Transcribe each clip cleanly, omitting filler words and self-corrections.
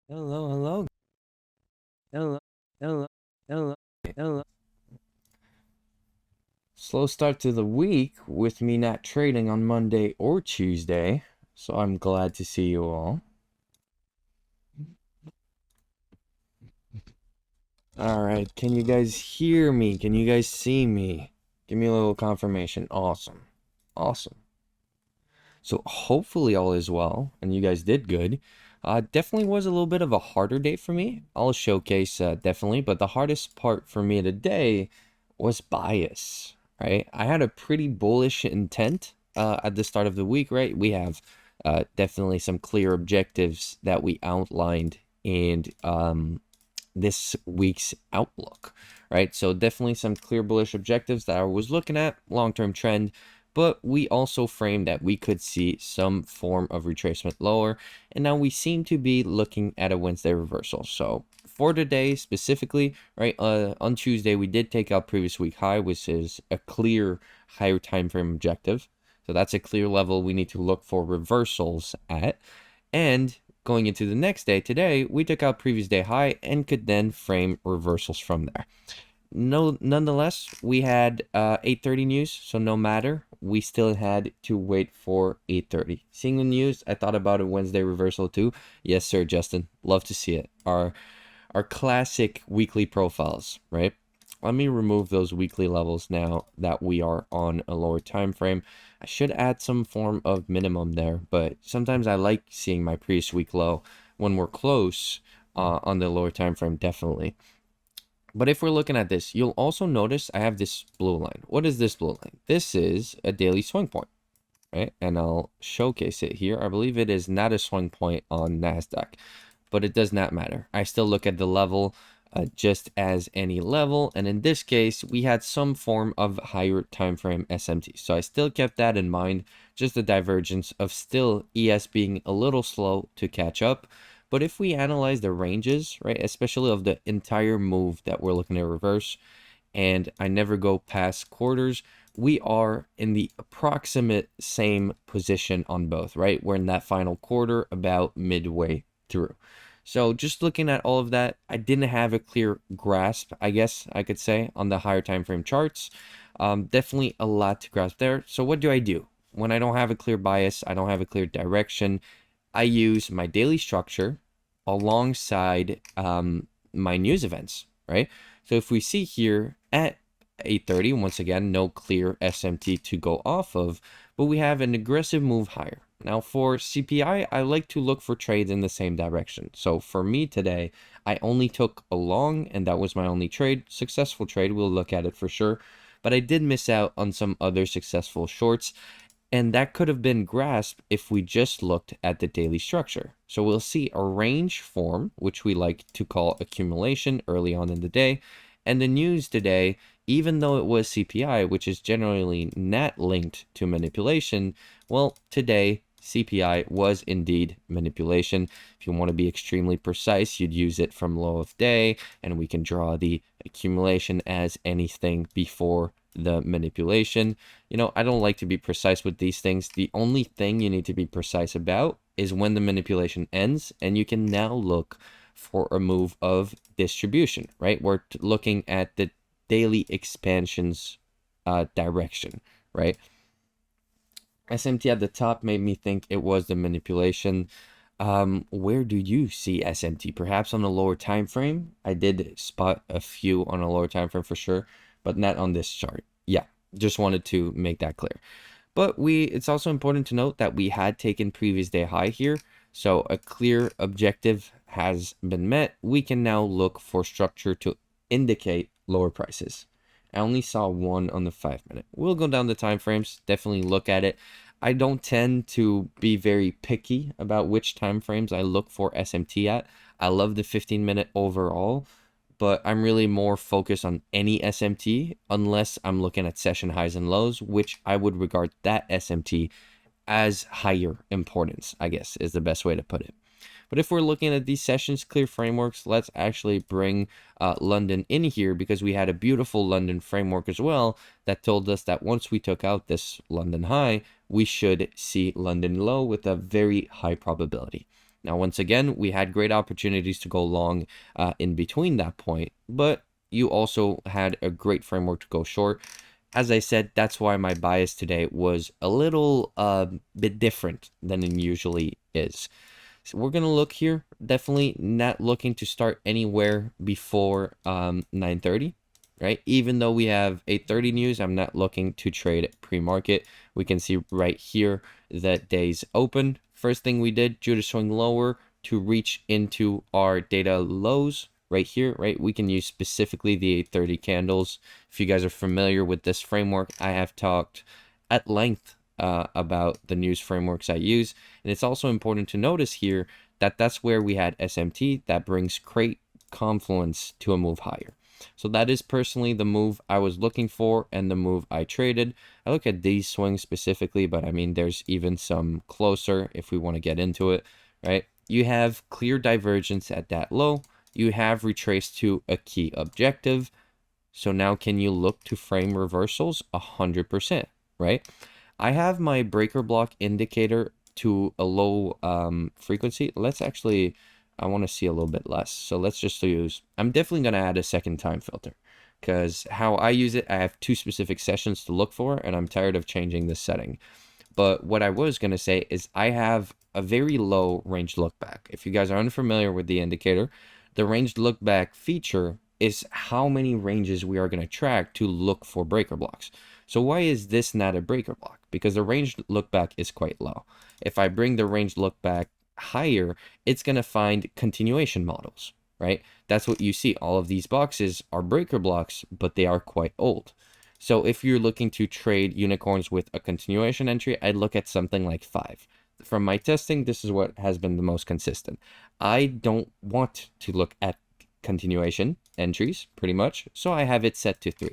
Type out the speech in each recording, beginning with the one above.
Hello, hello, hello, hello, hello, hello. Slow start to the week with me not trading on Monday or Tuesday, so I'm glad to see you all. All right, can you guys hear me? Can you guys see me? Give me a little confirmation. Awesome. Awesome. So hopefully all is well and you guys did good. Definitely was a little bit of a harder day for me. I'll showcase definitely, but the hardest part for me today was bias, right? I had a pretty bullish intent at the start of the week, right? We have definitely some clear objectives that we outlined in this week's outlook, right? So definitely some clear bullish objectives that I was looking at, long-term trend, but we also framed that we could see some form of retracement lower, and now we seem to be looking at a Wednesday reversal. So for today specifically, right, on Tuesday we did take out previous week high, which is a clear higher time frame objective. So that's a clear level we need to look for reversals at. And going into the next day, today, we took out previous day high and could then frame reversals from there. No, nonetheless, we had 8:30 news, so no matter, we still had to wait for 8:30. Seeing the news, I thought about a Wednesday reversal too. Yes, sir, Justin. Love to see it. Our classic weekly profiles, right? Let me remove those weekly levels now that we are on a lower time frame. I should add some form of minimum there, but sometimes I like seeing my previous week low when we're close on the lower time frame, definitely. But if we're looking at this, you'll also notice I have this blue line. What is this blue line? This is a daily swing point, right? And I'll showcase it here. I believe it is not a swing point on NASDAQ, but it does not matter. I still look at the level just as any level. And in this case, we had some form of higher time frame SMT. So I still kept that in mind, just the divergence of still ES being a little slow to catch up. But if we analyze the ranges, right, especially of the entire move that we're looking to reverse, and I never go past quarters, we are in the approximate same position on both, right? We're in that final quarter about midway through. So just looking at all of that, I didn't have a clear grasp, I guess I could say, on the higher time frame charts. Definitely a lot to grasp there. So what do I do? When I don't have a clear bias, I don't have a clear direction, I use my daily structure alongside my news events, right? So if we see here at 8:30, once again, no clear SMT to go off of, but we have an aggressive move higher. Now for CPI, I like to look for trades in the same direction. So for me today, I only took a long, and that was my only trade. Successful trade, we'll look at it for sure. But I did miss out on some other successful shorts. And that could have been grasped if we just looked at the daily structure. So we'll see a range form, which we like to call accumulation early on in the day. And the news today, even though it was CPI, which is generally not linked to manipulation, well, today CPI was indeed manipulation. If you want to be extremely precise, you'd use it from low of day, and we can draw the accumulation as anything before the manipulation. You know, I don't like to be precise with these things. The only thing you need to be precise about is when the manipulation ends, and you can now look for a move of distribution, right? We're looking at the daily expansions direction, right? SMT at the top made me think it was the manipulation. Where do you see SMT? Perhaps on a lower time frame? I did spot a few on a lower time frame for sure, but not on this chart. Yeah, just wanted to make that clear. But it's also important to note that we had taken previous day high here, so a clear objective has been met. We can now look for structure to indicate lower prices. I only saw one on the 5 minute. We'll go down the time frames, definitely look at it. I don't tend to be very picky about which time frames I look for SMT at. I love the 15-minute overall, but I'm really more focused on any SMT unless I'm looking at session highs and lows, which I would regard that SMT as higher importance, I guess is the best way to put it. But if we're looking at these sessions, clear frameworks, let's actually bring London in here, because we had a beautiful London framework as well that told us that once we took out this London high, we should see London low with a very high probability. Now, once again, we had great opportunities to go long in between that point, but you also had a great framework to go short. As I said, that's why my bias today was a little bit different than it usually is. So we're going to look here, definitely not looking to start anywhere before 9:30, right? Even though we have 8:30 news, I'm not looking to trade pre-market. We can see right here that day's open. First thing we did, Judah swing lower to reach into our data lows right here, right? We can use specifically the 8:30 candles. If you guys are familiar with this framework, I have talked at length about the news frameworks I use. And it's also important to notice here that that's where we had SMT that brings great confluence to a move higher. So that is personally the move I was looking for and the move I traded. I look at these swings specifically, but I mean, there's even some closer if we want to get into it, right? You have clear divergence at that low. You have retraced to a key objective. So now can you look to frame reversals? 100%, right? I have my breaker block indicator to a low frequency. Let's actually, I want to see a little bit less. So let's just use, I'm definitely going to add a second time filter because how I use it, I have 2 specific sessions to look for and I'm tired of changing this setting. But what I was going to say is I have a very low ranged look back. If you guys are unfamiliar with the indicator, the ranged look back feature is how many ranges we are going to track to look for breaker blocks. So why is this not a breaker block? Because the ranged look back is quite low. If I bring the ranged look back higher, it's going to find continuation models, right? That's what you see. All of these boxes are breaker blocks, but they are quite old. So if you're looking to trade unicorns with a continuation entry, I'd look at something like 5. From my testing, this is what has been the most consistent. I don't want to look at continuation entries pretty much, so I have it set to 3.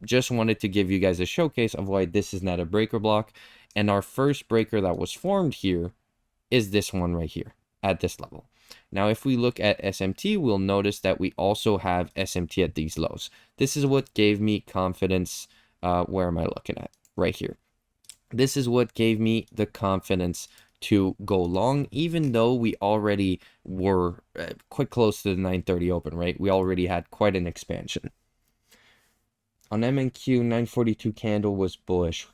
Just wanted to give you guys a showcase of why this is not a breaker block. And our first breaker that was formed here is this one right here at this level. Now, if we look at SMT, we'll notice that we also have SMT at these lows. This is what gave me confidence. Where am I looking at? Right here. This is what gave me the confidence to go long, even though we already were quite close to the 9:30 open, right? We already had quite an expansion. On MNQ, 942 candle was bullish.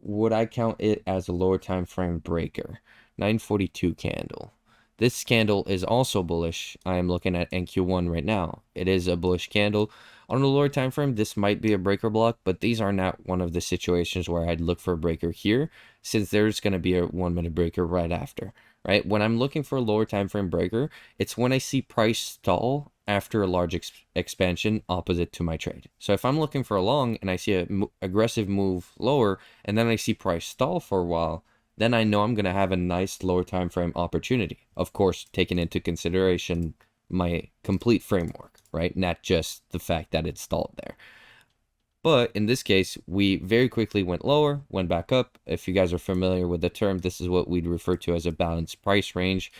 Would I count it as a lower time frame breaker? 942 candle. This candle is also bullish. I am looking at NQ1 right now. It is a bullish candle. On the lower time frame, this might be a breaker block, but these are not one of the situations where I'd look for a breaker here, since there's going to be a 1-minute breaker right after, right? When I'm looking for a lower time frame breaker, it's when I see price stall after a large expansion opposite to my trade. So if I'm looking for a long and I see an aggressive move lower, and then I see price stall for a while, then I know I'm going to have a nice lower time frame opportunity. Of course, taking into consideration my complete framework, right? Not just the fact that it's stalled there. But in this case, we very quickly went lower, went back up. If you guys are familiar with the term, this is what we'd refer to as a balanced price range.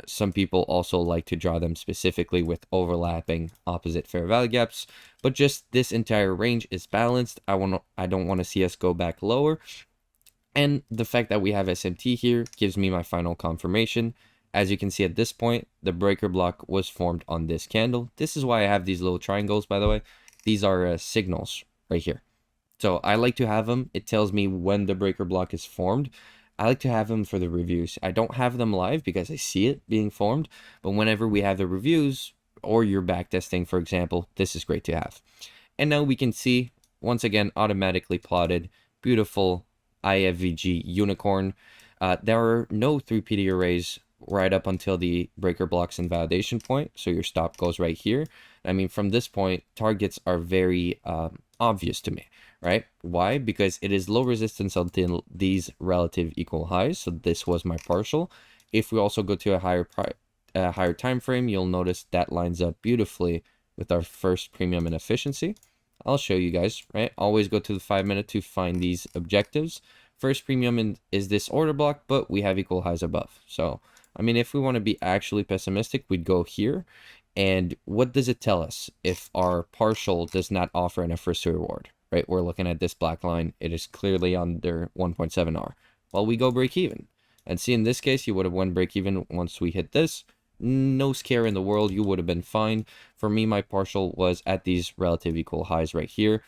Some people also like to draw them specifically with overlapping opposite fair value gaps, but just this entire range is balanced. I don't want to see us go back lower. And the fact that we have SMT here gives me my final confirmation. As you can see at this point, the breaker block was formed on this candle. This is why I have these little triangles, by the way. These are signals right here. So I like to have them. It tells me when the breaker block is formed. I like to have them for the reviews. I don't have them live because I see it being formed. But whenever we have the reviews or you're backtesting, for example, this is great to have. And now we can see, once again, automatically plotted, beautiful IFVG unicorn. There are no 3PD arrays right up until the breaker blocks and validation point. So your stop goes right here. I mean, from this point, targets are very obvious to me, right? Why? Because it is low resistance until these relative equal highs. So this was my partial. If we also go to a higher time frame, you'll notice that lines up beautifully with our first premium in efficiency. I'll show you guys, right? Always go to the 5-minute to find these objectives. First premium is this order block, but we have equal highs above. So, I mean, if we want to be actually pessimistic, we'd go here. And what does it tell us if our partial does not offer enough risk to reward, right? We're looking at this black line. It is clearly under 1.7R. Well, we go break even. And see, in this case, you would have went break even once we hit this. No scare in the world, you would have been fine. For me, my partial was at these relative equal highs right here.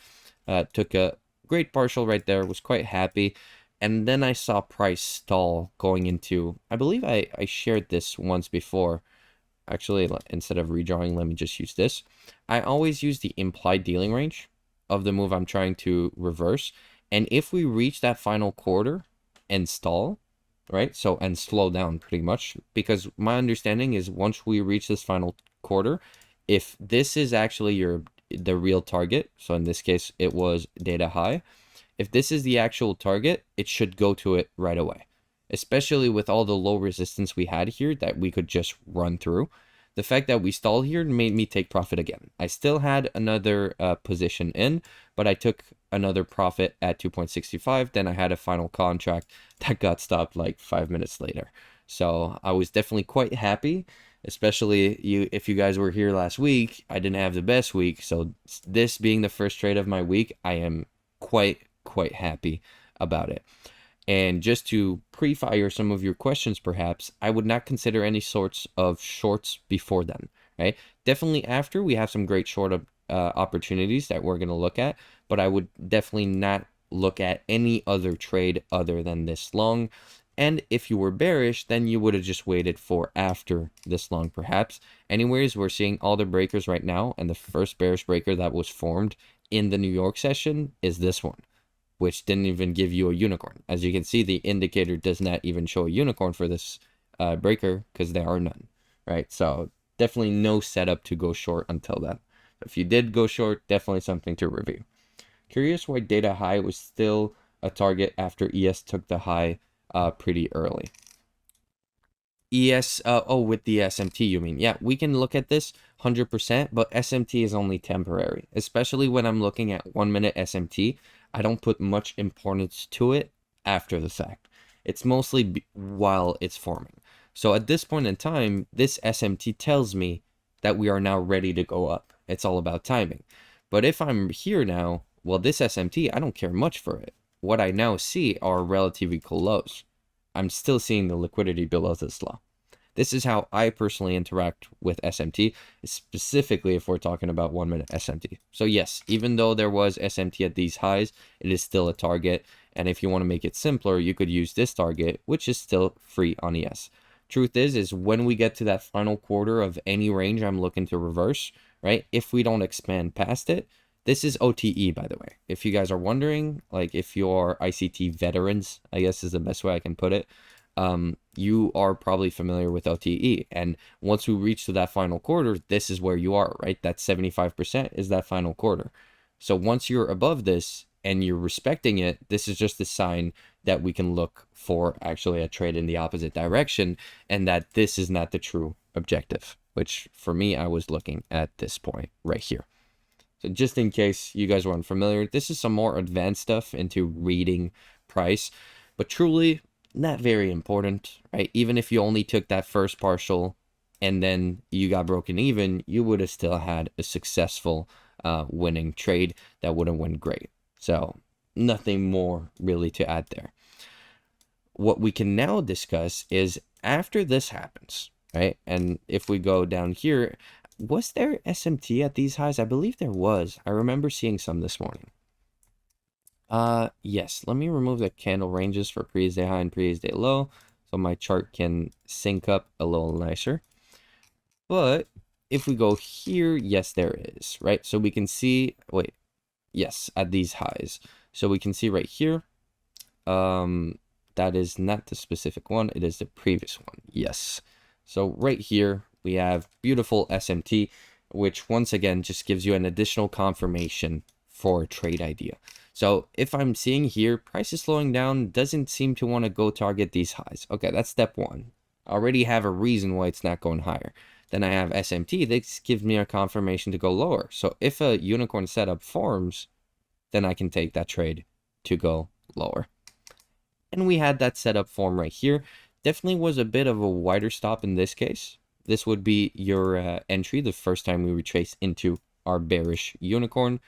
Took a great partial right there, was quite happy. And then I saw price stall going into, I believe I shared this once before. Actually, instead of redrawing, let me just use this. I always use the implied dealing range of the move I'm trying to reverse. And if we reach that final quarter and stall, right? So, and slow down pretty much, because my understanding is once we reach this final quarter, if this is actually the real target, so in this case, it was data high. If this is the actual target, it should go to it right away, especially with all the low resistance we had here that we could just run through. The fact that we stalled here made me take profit again. I still had another position in, but I took another profit at 2.65. Then I had a final contract that got stopped like 5 minutes later. So I was definitely quite happy, especially if you guys were here last week. I didn't have the best week, so this being the first trade of my week, I am quite happy about it. And just to pre-fire some of your questions, perhaps, I would not consider any sorts of shorts before then, right? Definitely after, we have some great short opportunities that we're going to look at, but I would definitely not look at any other trade other than this long. And if you were bearish, then you would have just waited for after this long, perhaps. Anyways, we're seeing all the breakers right now, and the first bearish breaker that was formed in the New York session is this one, which didn't even give you a unicorn. As you can see, the indicator does not even show a unicorn for this breaker because there are none, right? So definitely no setup to go short until then. If you did go short, definitely something to review. Curious why data high was still a target after ES took the high pretty early. ES, oh, with the SMT, you mean? Yeah, we can look at this 100%, but SMT is only temporary, especially when I'm looking at 1 minute SMT. I don't put much importance to it after the fact. It's mostly while it's forming. So at this point in time, this SMT tells me that we are now ready to go up. It's all about timing. But if I'm here now, well, this SMT, I don't care much for it. What I now see are relative equal lows. I'm still seeing the liquidity below this low. This is how I personally interact with SMT, specifically if we're talking about 1 minute SMT. So yes, even though there was SMT at these highs, it is still a target. And if you want to make it simpler, you could use this target, which is still free on ES. Truth is when we get to that final quarter of any range I'm looking to reverse, right? If we don't expand past it, this is OTE, by the way. If you guys are wondering, like if you're ICT veterans, I guess is the best way I can put it, you are probably familiar with OTE. And once we reach to that final quarter, this is where you are, right? That 75% is that final quarter. So once you're above this and you're respecting it, this is just a sign that we can look for actually a trade in the opposite direction, and that this is not the true objective, which for me, I was looking at this point right here. So just in case you guys were unfamiliar, this is some more advanced stuff into reading price, but truly not very important, right? Even if you only took that first partial and then you got broken even, you would have still had a successful winning trade that would have went great. So nothing more really to add there. What we can now discuss is after this happens, right? And if we go down here, was there SMT at these highs? I believe there was. I remember seeing some this morning. Yes, let me remove the candle ranges for previous day high and previous day low so my chart can sync up a little nicer. But if we go here, yes, there is, right? So we can see, wait, yes, at these highs. So we can see right here, that is not the specific one, it is the previous one, yes. So right here, we have beautiful SMT, which once again just gives you an additional confirmation for a trade idea. So if I'm seeing here, price is slowing down, doesn't seem to want to go target these highs. Okay, that's step one. I already have a reason why it's not going higher. Then I have SMT, this gives me a confirmation to go lower. So if a unicorn setup forms, then I can take that trade to go lower. And we had that setup form right here. Definitely was a bit of a wider stop in this case. This would be your entry the first time we retrace into our bearish unicorn.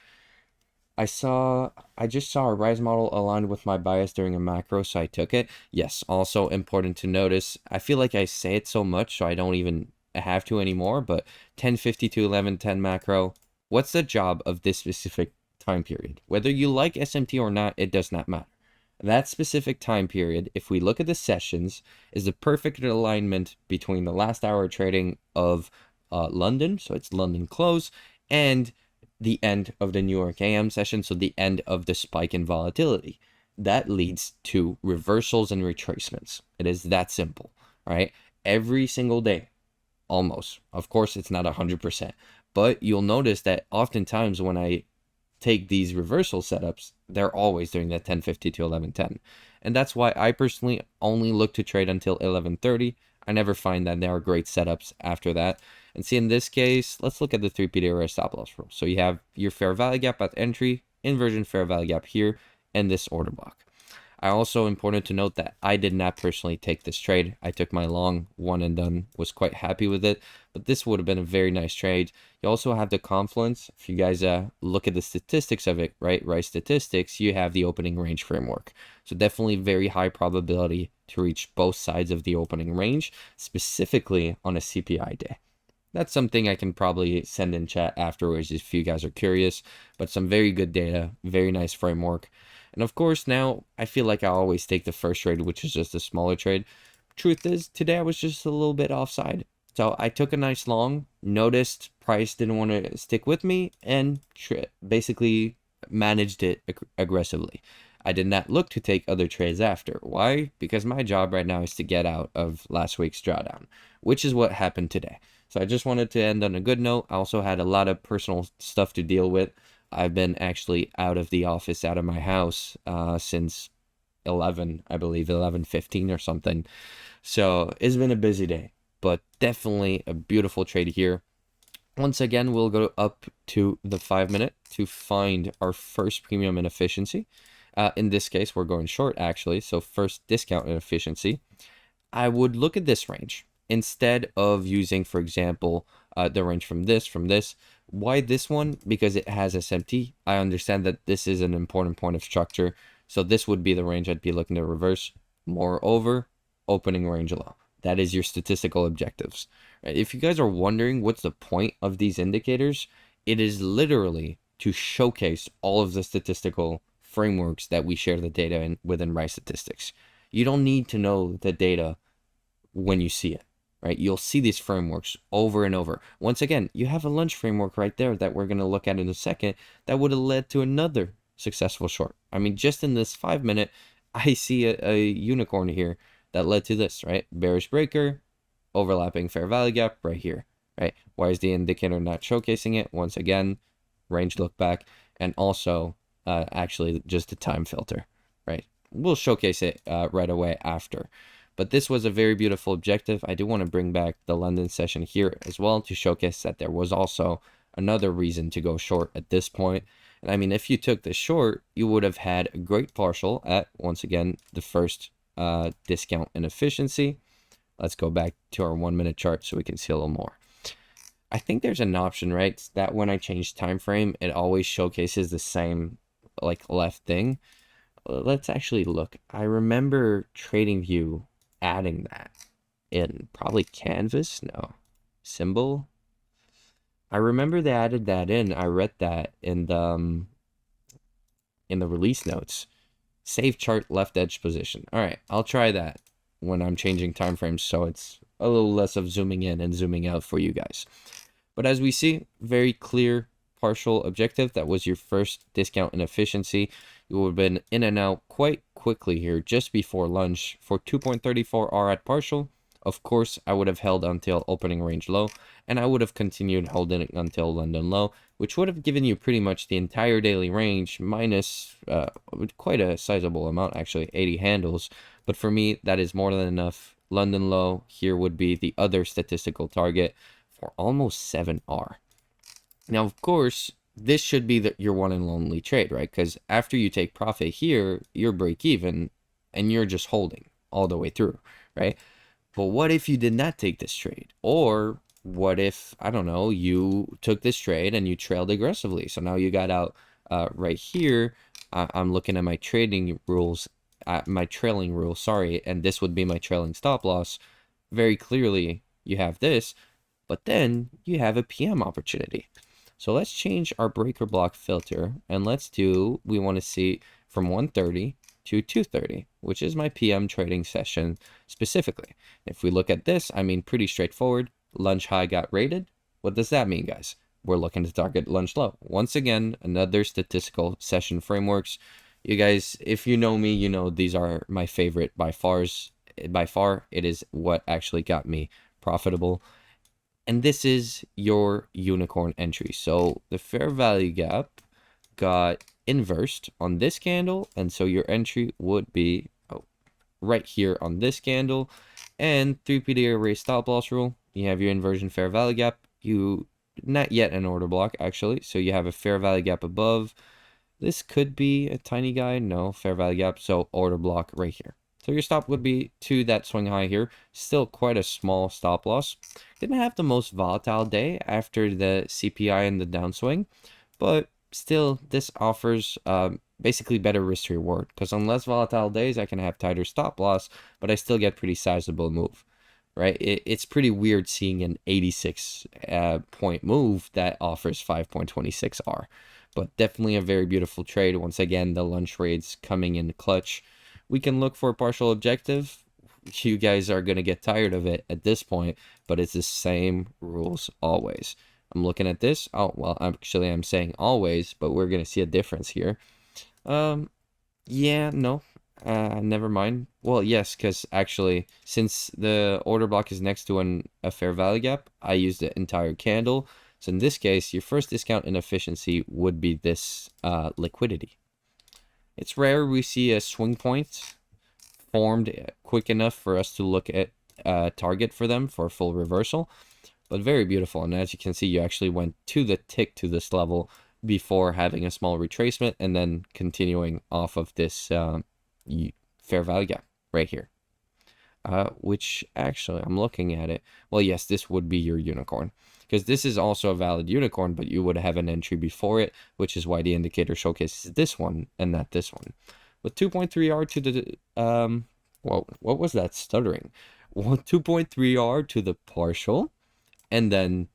I just saw a rise model aligned with my bias during a macro, so I took it. Yes, also important to notice, I feel like I say it so much, so I don't even have to anymore, but 1050 to 1110 macro, what's the job of this specific time period? Whether you like SMT or not, it does not matter. That specific time period, if we look at the sessions, is the perfect alignment between the last hour of trading of London, so it's London close, and the end of the New York AM session, so the end of the spike in volatility. That leads to reversals and retracements. It is that simple, right? Every single day, almost. Of course, it's not 100%, but you'll notice that oftentimes when I take these reversal setups, they're always during that 1050 to 1110. And that's why I personally only look to trade until 1130. I never find that there are great setups after that. And see, in this case, let's look at the 3 PDR stop loss rule. So you have your fair value gap at entry, inversion fair value gap here, and this order block. I also important to note that I did not personally take this trade. I took my long one and done, was quite happy with it, but this would have been a very nice trade. You also have the confluence. If you guys look at the statistics of it, right, statistics, you have the opening range framework. So definitely very high probability to reach both sides of the opening range, specifically on a CPI day. That's something I can probably send in chat afterwards if you guys are curious, but some very good data, very nice framework. And of course, now I feel like I always take the first trade, which is just a smaller trade. Truth is, today I was just a little bit offside. So I took a nice long, noticed price didn't want to stick with me, and basically managed it aggressively. I did not look to take other trades after. Why? Because my job right now is to get out of last week's drawdown, which is what happened today. So I just wanted to end on a good note. I also had a lot of personal stuff to deal with. I've been actually out of the office, out of my house, since 11, I believe, 11:15 or something. So it's been a busy day, but definitely a beautiful trade here. Once again, we'll go up to the 5-minute to find our first premium inefficiency. In this case, we're going short, actually. So first discount inefficiency. I would look at this range instead of using, for example, the range from this. Why this one? Because it has SMT. I understand that this is an important point of structure. So this would be the range I'd be looking to reverse. Moreover, opening range low. That is your statistical objectives. If you guys are wondering what's the point of these indicators, it is literally to showcase all of the statistical frameworks that we share the data in within Rice Statistics. You don't need to know the data when you see it, right? You'll see these frameworks over and over. Once again, you have a lunch framework right there that we're going to look at in a second that would have led to another successful short. I mean, just in this 5-minute, I see a unicorn here that led to this, right? Bearish breaker, overlapping fair value gap right here, right? Why is the indicator not showcasing it? Once again, range look back, and also actually just a time filter, right? We'll showcase it right away after. But this was a very beautiful objective. I do want to bring back the London session here as well to showcase that there was also another reason to go short at this point. And I mean, if you took this short, you would have had a great partial at, once again, the first discount and efficiency. Let's go back to our 1-minute chart so we can see a little more. I think there's an option, right, that when I change time frame, it always showcases the same like left thing. Let's actually look. I remember TradingView adding that in probably Canvas. No, symbol. I remember they added that in. I read that in the release notes. Save chart left edge position. All right, I'll try that when I'm changing time frames, so it's a little less of zooming in and zooming out for you guys. But as we see, very clear partial objective. That was your first discount and efficiency. You would have been in and out quite quickly here just before lunch for 2.34 R at partial. Of course, I would have held until opening range low, and I would have continued holding it until London low, which would have given you pretty much the entire daily range minus quite a sizable amount, actually, 80 handles. But for me, that is more than enough. London low here would be the other statistical target for almost 7R. Now, of course, this should be your one and only trade, right? Because after you take profit here, you're break even and you're just holding all the way through, right? But what if you did not take this trade? Or what if, I don't know, you took this trade and you trailed aggressively? So now you got out right here, I'm looking at my trading rules, my trailing rule, sorry, and this would be my trailing stop loss. Very clearly, you have this, but then you have a PM opportunity. So let's change our breaker block filter, and we want to see from 1:30 to 2:30, which is my PM trading session specifically. If we look at this, I mean, pretty straightforward. Lunch high got rated. What does that mean, guys? We're looking to target lunch low. Once again, another statistical session frameworks. You guys, if you know me, you know these are my favorite by far. By far, it is what actually got me profitable. And this is your unicorn entry. So the fair value gap got inversed on this candle, and so your entry would be right here on this candle. And 3PD array stop loss rule, you have your inversion fair value gap. You not yet an order block actually, so you have a fair value gap above. This could be a tiny guy, no, fair value gap, so order block right here. So your stop would be to that swing high here. Still quite a small stop loss. Didn't have the most volatile day after the CPI and the downswing, but still this offers basically better risk to reward, because on less volatile days I can have tighter stop loss, but I still get pretty sizable move. Right? It's pretty weird seeing an 86 point move that offers 5.26 R. But definitely a very beautiful trade. Once again, the lunch rates coming in clutch. We can look for a partial objective. You guys are going to get tired of it at this point, but it's the same rules always. I'm looking at this. Oh, well, actually, I'm saying always, but we're going to see a difference here. Yeah, no, never mind. Well, yes, because actually, since the order block is next to a fair value gap, I use the entire candle. So in this case, your first discount in efficiency would be this liquidity. It's rare we see a swing point formed quick enough for us to look at target for them for a full reversal, but very beautiful. And as you can see, you actually went to the tick to this level before having a small retracement and then continuing off of this fair value gap right here. Which actually, I'm looking at it. Well, yes, this would be your unicorn, because this is also a valid unicorn, but you would have an entry before it, which is why the indicator showcases this one and not this one. With 2.3 R to the, well, what was that stuttering? Well, 2.3 R to the partial, and then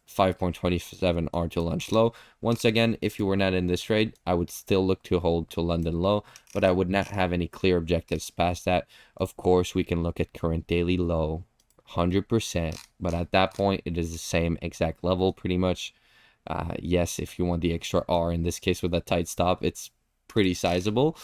5.27 R to lunch low. Once again, if you were not in this trade, I would still look to hold to London low, but I would not have any clear objectives past that. Of course, we can look at current daily low, 100%, but at that point, it is the same exact level pretty much. Yes, if you want the extra R, in this case with a tight stop, it's pretty sizable,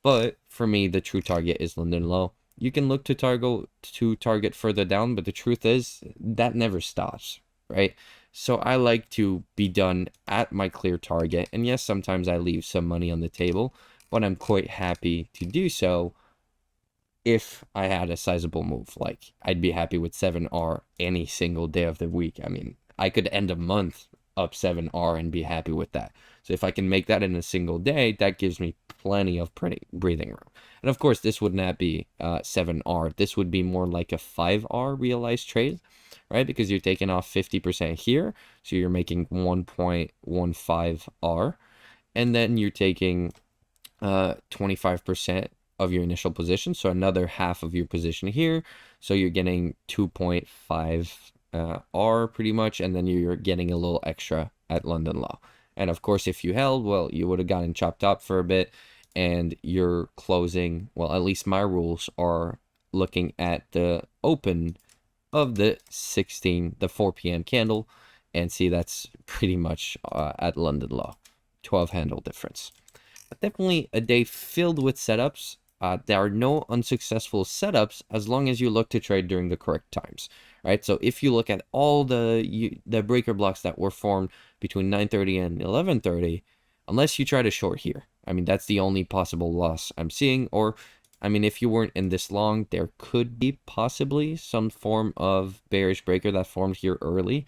but for me, the true target is London low. You can look to target further down, but the truth is that never stops, right? So I like to be done at my clear target. And yes, sometimes I leave some money on the table, but I'm quite happy to do so if I had a sizable move. Like, I'd be happy with 7R any single day of the week. I mean, I could end a month up 7R and be happy with that. So if I can make that in a single day, that gives me plenty of breathing room. And of course, this would not be 7R. This would be more like a 5R realized trade, right? Because you're taking off 50% here. So you're making 1.15 R. And then you're taking 25% of your initial position. So another half of your position here. So you're getting 2.5 R pretty much. And then you're getting a little extra at London low. And of course, if you held, well, you would have gotten chopped up for a bit. And you're closing, well, at least my rules are looking at the open of the 4 p.m. candle, and see that's pretty much at London low, 12 handle difference. But definitely a day filled with setups. There are no unsuccessful setups as long as you look to trade during the correct times, right? So if you look at all the breaker blocks that were formed between 9:30 and 11:30, unless you try to short here, I mean, that's the only possible loss I'm seeing. Or, I mean, if you weren't in this long, there could be possibly some form of bearish breaker that formed here early,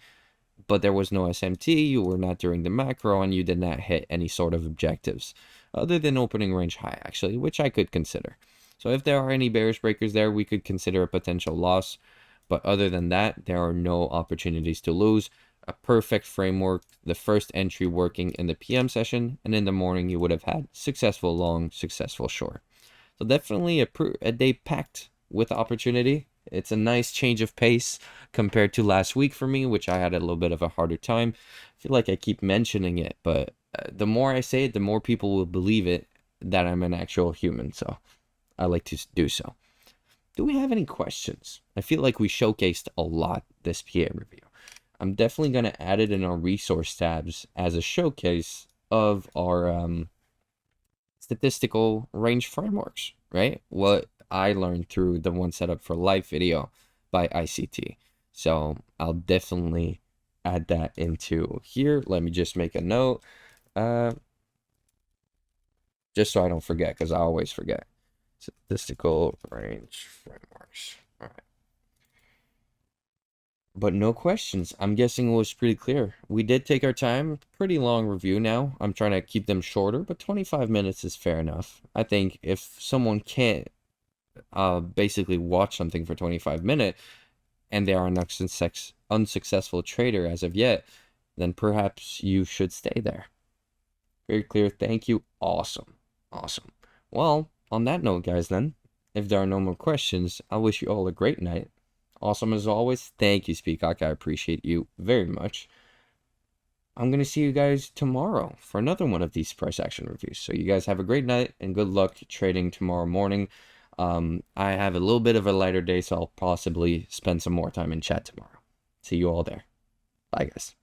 but there was no SMT, you were not during the macro, and you did not hit any sort of objectives, other than opening range high, actually, which I could consider. So if there are any bearish breakers there, we could consider a potential loss, but other than that, there are no opportunities to lose. a perfect framework, the first entry working in the PM session, and in the morning you would have had successful long, successful short. So definitely a day packed with opportunity. It's a nice change of pace compared to last week for me, which I had a little bit of a harder time. I feel like I keep mentioning it, but the more I say it, the more people will believe it that I'm an actual human. So I like to do so. Do we have any questions? I feel like we showcased a lot this PA review. I'm definitely going to add it in our resource tabs as a showcase of our statistical range frameworks, right? What I learned through the One Setup for Life video by ICT. So I'll definitely add that into here. Let me just make a note, just so I don't forget, because I always forget. Statistical range frameworks. All right. But no questions. I'm guessing it was pretty clear. We did take our time. Pretty long review now. I'm trying to keep them shorter, but 25 minutes is fair enough. I think if someone can't basically watch something for 25 minutes and they are an unsuccessful trader as of yet, then perhaps you should stay there. Very clear. Thank you. Awesome. Awesome. Well, on that note, guys, then, if there are no more questions, I wish you all a great night. Awesome as always. Thank you, Speacock. I appreciate you very much. I'm going to see you guys tomorrow for another one of these price action reviews. So you guys have a great night and good luck trading tomorrow morning. I have a little bit of a lighter day, so I'll possibly spend some more time in chat tomorrow. See you all there. Bye, guys.